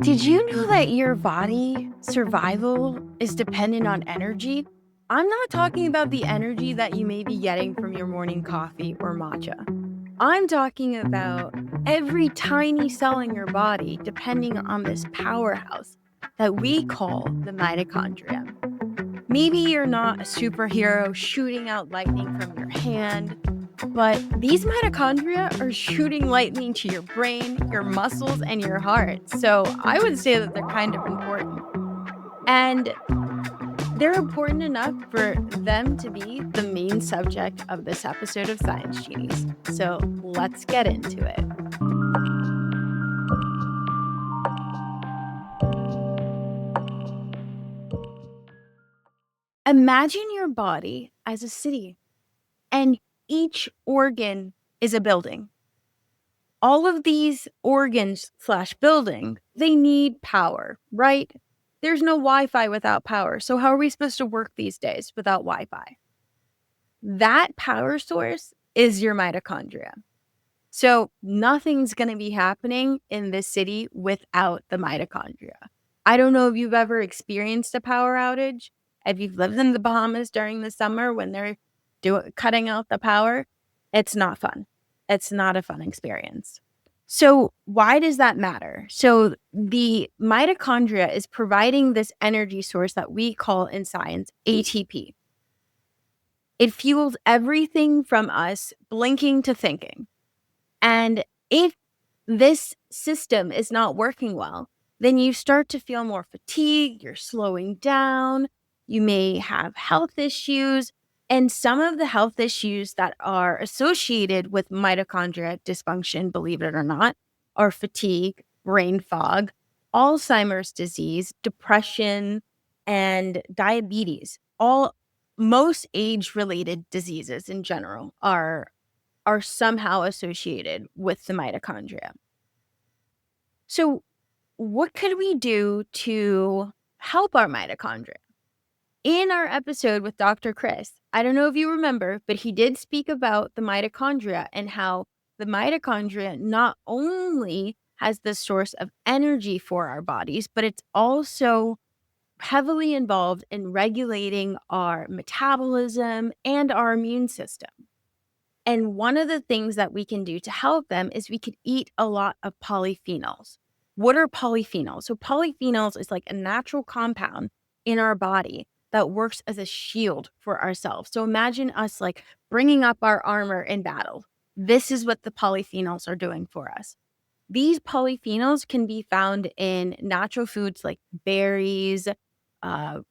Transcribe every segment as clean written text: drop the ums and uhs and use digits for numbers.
Did you know that your body survival is dependent on energy? I'm not talking about the energy that you may be getting from your morning coffee or matcha. I'm talking about every tiny cell in your body depending on this powerhouse that we call the mitochondria. Maybe you're not a superhero shooting out lightning from your hand, but these mitochondria are shooting lightning to your brain, your muscles, and your heart. So I would say that they're kind of important. And they're important enough for them to be the main subject of this episode of Science Genies. So let's get into it. Imagine your body as a city, and each organ is a building. All of these organs slash building, they need power, right? There's no Wi-Fi without power. So how are we supposed to work these days without Wi-Fi? That power source is your mitochondria. So nothing's going to be happening in this city without the mitochondria. I don't know if you've ever experienced a power outage. If you've lived in the Bahamas during the summer when they're cutting out the power, it's not fun. It's not a fun experience. So why does that matter? So the mitochondria is providing this energy source that we call in science ATP. It fuels everything from us blinking to thinking. And if this system is not working well, then you start to feel more fatigue, you're slowing down, you may have health issues. And some of the health issues that are associated with mitochondria dysfunction, believe it or not, are fatigue, brain fog, Alzheimer's disease, depression, and diabetes. Most age-related diseases in general are somehow associated with the mitochondria. So, what could we do to help our mitochondria? In our episode with Dr. Chris, I don't know if you remember, but he did speak about the mitochondria and how the mitochondria not only has the source of energy for our bodies, but it's also heavily involved in regulating our metabolism and our immune system. And one of the things that we can do to help them is we could eat a lot of polyphenols. What are polyphenols? So, polyphenols is like a natural compound in our body that works as a shield for ourselves. So, imagine us like bringing up our armor in battle. This is what the polyphenols are doing for us. These polyphenols can be found in natural foods like berries,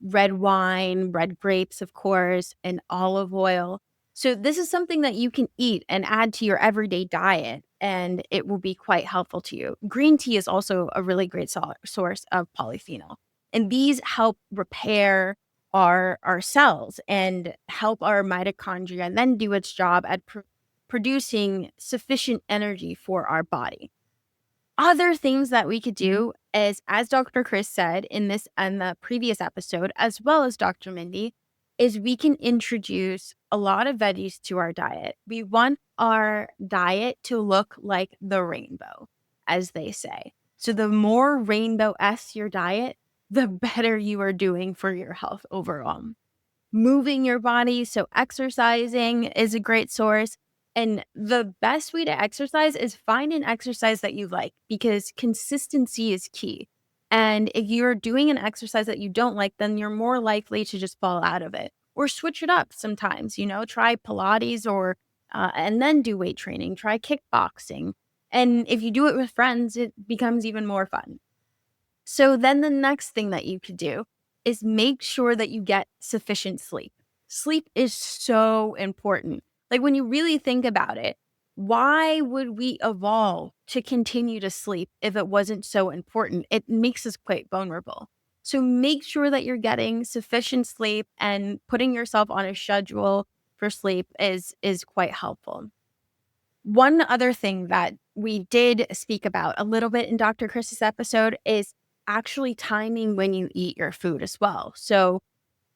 red wine, red grapes, of course, and olive oil. So this is something that you can eat and add to your everyday diet, and it will be quite helpful to you. Green tea is also a really great source of polyphenol, and these help repair our cells and help our mitochondria and then do its job at producing sufficient energy for our body. Other things that we could do is, as Dr. Chris said in the previous episode, as well as Dr. Mindy, is we can introduce a lot of veggies to our diet. We want our diet to look like the rainbow, as they say. So the more rainbow-esque your diet, the better you are doing for your health overall. Moving your body, so exercising is a great source. And the best way to exercise is find an exercise that you like, because consistency is key. And if you're doing an exercise that you don't like, then you're more likely to just fall out of it or switch it up sometimes, try Pilates and then do weight training, try kickboxing. And if you do it with friends, it becomes even more fun. So then the next thing that you could do is make sure that you get sufficient sleep. Sleep is so important. Like, when you really think about it, why would we evolve to continue to sleep if it wasn't so important? It makes us quite vulnerable. So make sure that you're getting sufficient sleep, and putting yourself on a schedule for sleep is quite helpful. One other thing that we did speak about a little bit in Dr. Chris's episode is actually timing when you eat your food as well. So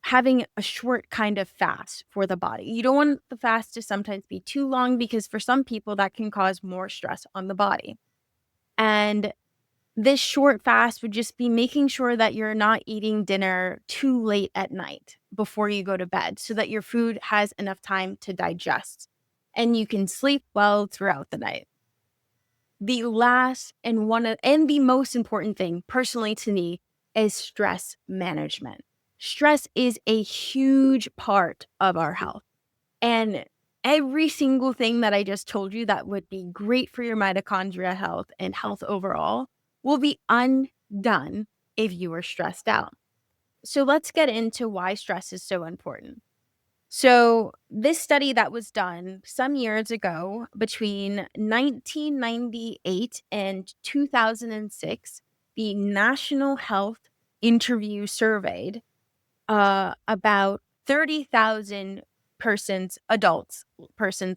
having a short kind of fast for the body. You don't want the fast to sometimes be too long, because for some people that can cause more stress on the body. And this short fast would just be making sure that you're not eating dinner too late at night before you go to bed so that your food has enough time to digest and you can sleep well throughout the night. The last and the most important thing personally to me is stress management. Stress is a huge part of our health. And every single thing that I just told you that would be great for your mitochondria health and health overall will be undone if you are stressed out. So let's get into why stress is so important. So, this study that was done some years ago between 1998 and 2006, the National Health Interview surveyed about 30,000 persons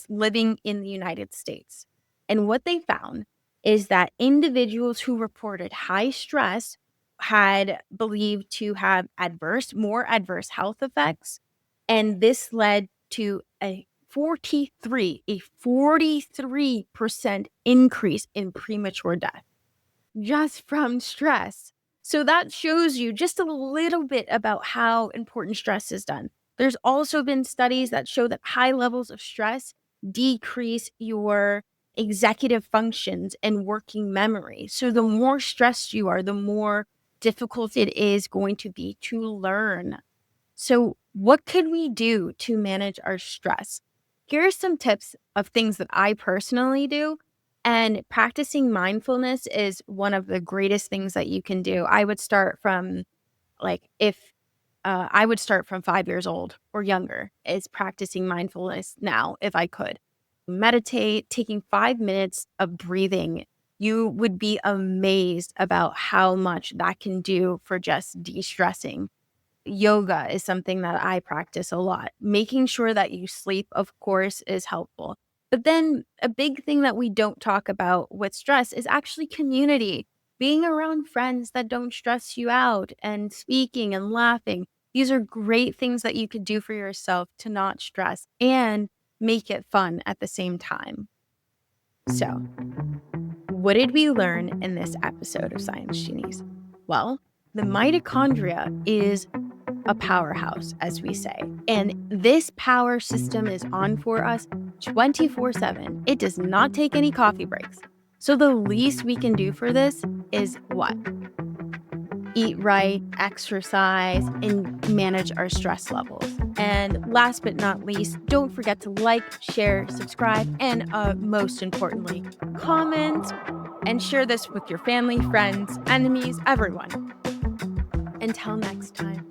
living in the United States. And what they found is that individuals who reported high stress had believed to have more adverse health effects. And this led to a 43% increase in premature death just from stress. So that shows you just a little bit about how important stress is done. There's also been studies that show that high levels of stress decrease your executive functions and working memory. So the more stressed you are, the more difficult it is going to be to learn. So what could we do to manage our stress? Here are some tips of things that I personally do. And practicing mindfulness is one of the greatest things that you can do. I would start from I would start from 5 years old or younger, is practicing mindfulness now if I could. Meditate, taking 5 minutes of breathing. You would be amazed about how much that can do for just de-stressing. Yoga is something that I practice a lot. Making sure that you sleep, of course, is helpful. But then a big thing that we don't talk about with stress is actually community. Being around friends that don't stress you out and speaking and laughing. These are great things that you could do for yourself to not stress and make it fun at the same time. So, what did we learn in this episode of Science Genies? Well, the mitochondria is a powerhouse, as we say. And this power system is on for us 24/7. It does not take any coffee breaks. So the least we can do for this is what? Eat right, exercise, and manage our stress levels. And last but not least, don't forget to like, share, subscribe, and most importantly, comment and share this with your family, friends, enemies, everyone. Until next time.